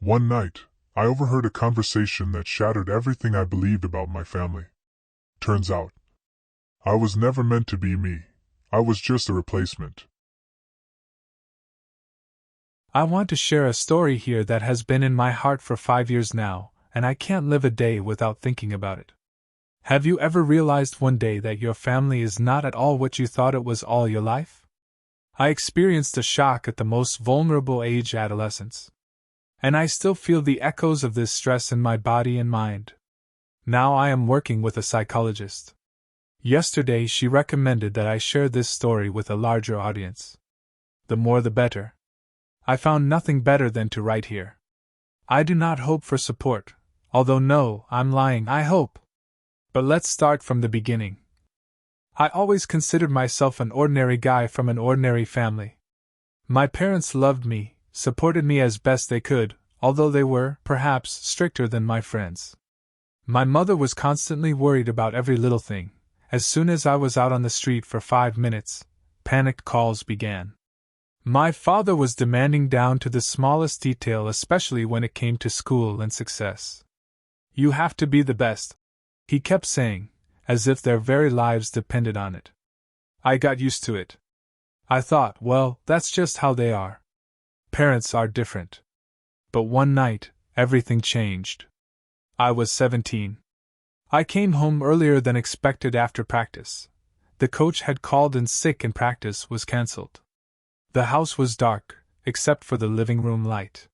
One night, I overheard a conversation that shattered everything I believed about my family. Turns out, I was never meant to be me. I was just a replacement. I want to share a story here that has been in my heart for 5 years now, and I can't live a day without thinking about it. Have you ever realized one day that your family is not at all what you thought it was all your life? I experienced a shock at the most vulnerable age, adolescence. And I still feel the echoes of this stress in my body and mind. Now I am working with a psychologist. Yesterday she recommended that I share this story with a larger audience. The more the better. I found nothing better than to write here. I do not hope for support, although no, I'm lying, I hope. But let's start from the beginning. I always considered myself an ordinary guy from an ordinary family. My parents loved me, supported me as best they could, although they were, perhaps, stricter than my friends. My mother was constantly worried about every little thing. As soon as I was out on the street for 5 minutes, panicked calls began. My father was demanding down to the smallest detail, especially when it came to school and success. "You have to be the best," he kept saying, as if their very lives depended on it. I got used to it. I thought, well, that's just how they are. Parents are different. But one night, everything changed. I was 17. I came home earlier than expected after practice. The coach had called in sick and practice was cancelled. The house was dark, except for the living room light.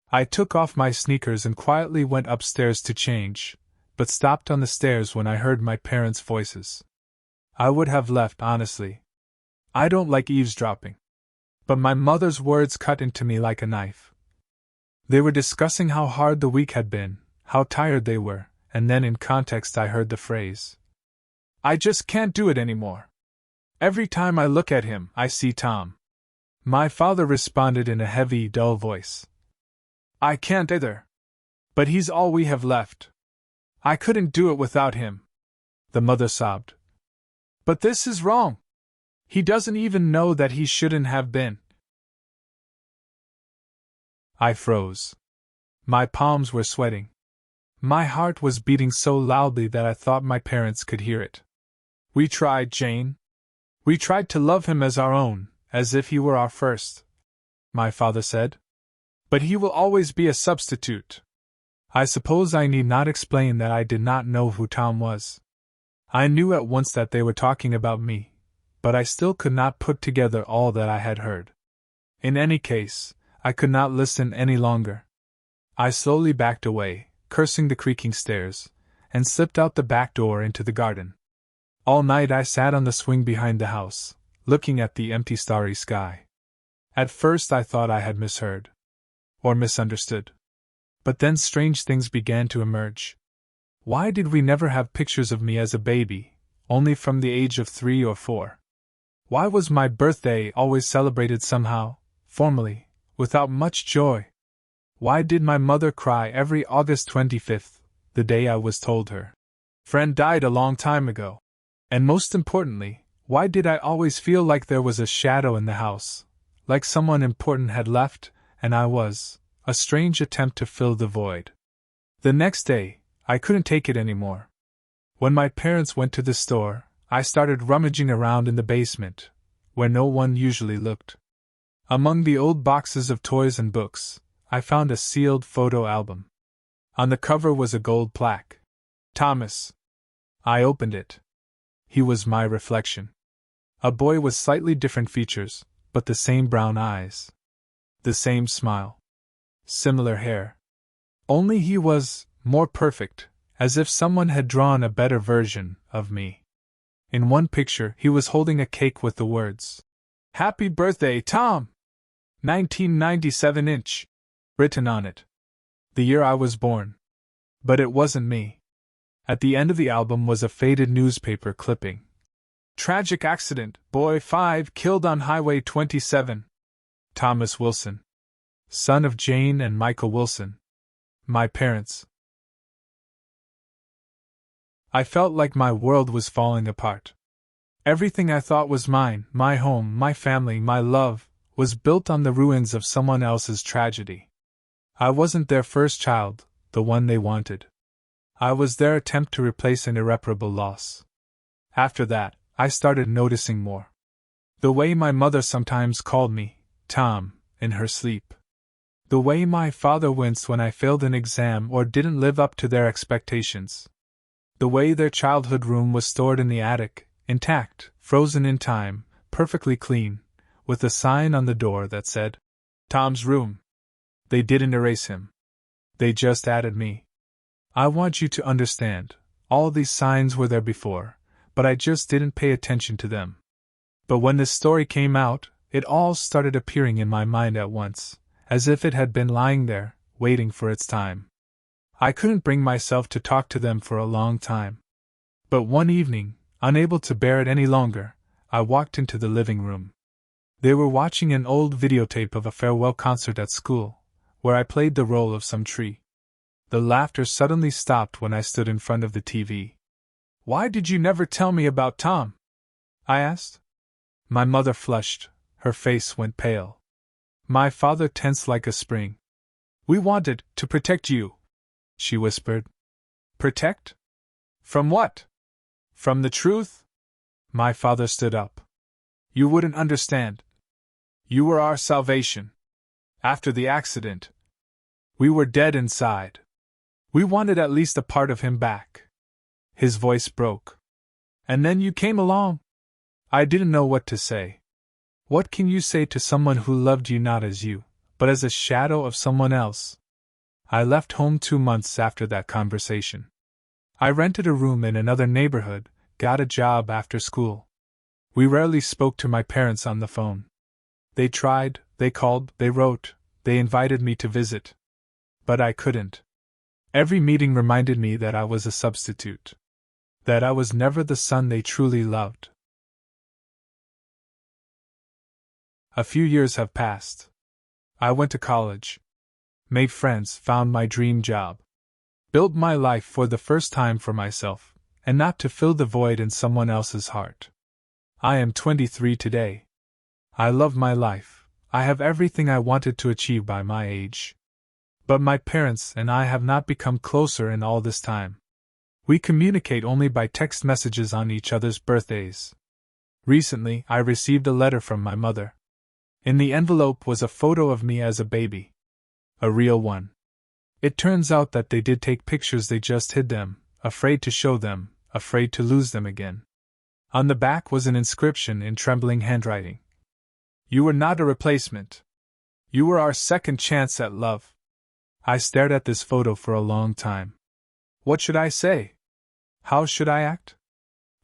I took off my sneakers and quietly went upstairs to change, but stopped on the stairs when I heard my parents' voices. I would have left, honestly. I don't like eavesdropping. But my mother's words cut into me like a knife. They were discussing how hard the week had been, how tired they were, and then in context I heard the phrase, "I just can't do it anymore. Every time I look at him, I see Tom." My father responded in a heavy, dull voice. "I can't either. But he's all we have left. I couldn't do it without him." The mother sobbed. "But this is wrong. He doesn't even know that he shouldn't have been." I froze. My palms were sweating. My heart was beating so loudly that I thought my parents could hear it. "We tried, Jane. We tried to love him as our own, as if he were our first," my father said. "But he will always be a substitute." I suppose I need not explain that I did not know who Tom was. I knew at once that they were talking about me, but I still could not put together all that I had heard. In any case, I could not listen any longer. I slowly backed away, cursing the creaking stairs, and slipped out the back door into the garden. All night I sat on the swing behind the house, looking at the empty starry sky. At first I thought I had misheard. Or misunderstood. But then strange things began to emerge. Why did we never have pictures of me as a baby, only from the age of 3 or 4? Why was my birthday always celebrated somehow, formally, without much joy? Why did my mother cry every August 25th, the day I was told her friend died a long time ago? And most importantly, why did I always feel like there was a shadow in the house, like someone important had left, and I was a strange attempt to fill the void? The next day, I couldn't take it anymore. When my parents went to the store, I started rummaging around in the basement, where no one usually looked. Among the old boxes of toys and books, I found a sealed photo album. On the cover was a gold plaque. Thomas. I opened it. He was my reflection. A boy with slightly different features, but the same brown eyes. The same smile. Similar hair. Only he was more perfect, as if someone had drawn a better version of me. In one picture, he was holding a cake with the words, "Happy birthday, Tom! 1997 inch," written on it. The year I was born. But it wasn't me. At the end of the album was a faded newspaper clipping. "Tragic accident, boy 5 killed on Highway 27. Thomas Wilson. Son of Jane and Michael Wilson. My parents." I felt like my world was falling apart. Everything I thought was mine, my home, my family, my love, was built on the ruins of someone else's tragedy. I wasn't their first child, the one they wanted. I was their attempt to replace an irreparable loss. After that, I started noticing more. The way my mother sometimes called me, Tom, in her sleep. The way my father winced when I failed an exam or didn't live up to their expectations. The way their childhood room was stored in the attic, intact, frozen in time, perfectly clean, with a sign on the door that said, Tom's room. They didn't erase him. They just added me. I want you to understand, all these signs were there before, but I just didn't pay attention to them. But when this story came out, it all started appearing in my mind at once, as if it had been lying there, waiting for its time. I couldn't bring myself to talk to them for a long time. But one evening, unable to bear it any longer, I walked into the living room. They were watching an old videotape of a farewell concert at school, where I played the role of some tree. The laughter suddenly stopped when I stood in front of the TV. Why did you never tell me about Tom? I asked. My mother flushed, her face went pale. My father tensed like a spring. We wanted to protect you, she whispered. Protect? From what? From the truth? My father stood up. You wouldn't understand. You were our salvation. After the accident, we were dead inside. We wanted at least a part of him back. His voice broke. And then you came along. I didn't know what to say. What can you say to someone who loved you not as you, but as a shadow of someone else? I left home 2 months after that conversation. I rented a room in another neighborhood, got a job after school. We rarely spoke to my parents on the phone. They tried, they called, they wrote, they invited me to visit. But I couldn't. Every meeting reminded me that I was a substitute. That I was never the son they truly loved. A few years have passed. I went to college. Made friends, found my dream job. Built my life for the first time for myself, and not to fill the void in someone else's heart. I am 23 today. I love my life. I have everything I wanted to achieve by my age. But my parents and I have not become closer in all this time. We communicate only by text messages on each other's birthdays. Recently, I received a letter from my mother. In the envelope was a photo of me as a baby. A real one. It turns out that they did take pictures, they just hid them, afraid to show them, afraid to lose them again. On the back was an inscription in trembling handwriting. You were not a replacement. You were our second chance at love. I stared at this photo for a long time. What should I say? How should I act?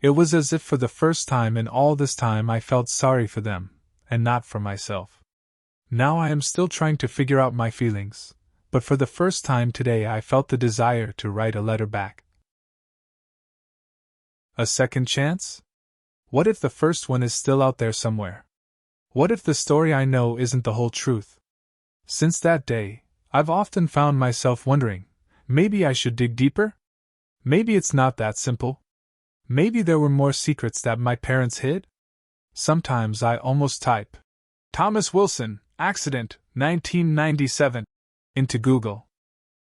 It was as if for the first time in all this time I felt sorry for them, and not for myself. Now I am still trying to figure out my feelings, but for the first time today I felt the desire to write a letter back. A second chance? What if the first one is still out there somewhere? What if the story I know isn't the whole truth? Since that day, I've often found myself wondering, maybe I should dig deeper? Maybe it's not that simple. Maybe there were more secrets that my parents hid? Sometimes I almost type, Thomas Wilson, accident, 1997, into Google.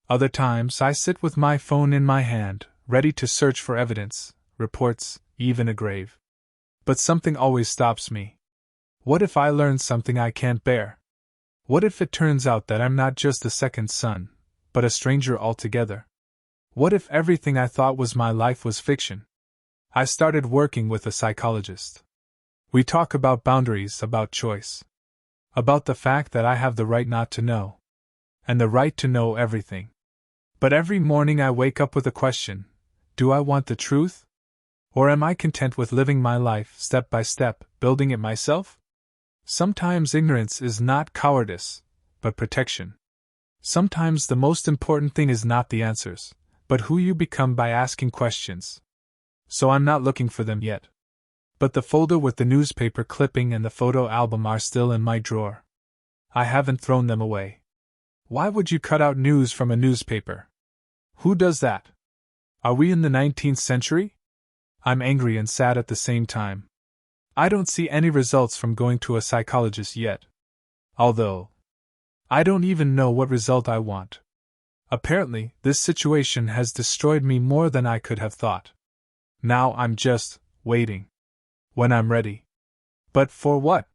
Other times I sit with my phone in my hand, ready to search for evidence, reports, even a grave. But something always stops me. What if I learn something I can't bear? What if it turns out that I'm not just a second son, but a stranger altogether? What if everything I thought was my life was fiction? I started working with a psychologist. We talk about boundaries, about choice. About the fact that I have the right not to know. And the right to know everything. But every morning I wake up with a question. Do I want the truth? Or am I content with living my life step by step, building it myself? Sometimes ignorance is not cowardice, but protection. Sometimes the most important thing is not the answers, but who you become by asking questions. So I'm not looking for them yet. But the folder with the newspaper clipping and the photo album are still in my drawer. I haven't thrown them away. Why would you cut out news from a newspaper? Who does that? Are we in the 19th century? I'm angry and sad at the same time. I don't see any results from going to a psychologist yet. Although, I don't even know what result I want. Apparently, this situation has destroyed me more than I could have thought. Now I'm just waiting. When I'm ready. But for what?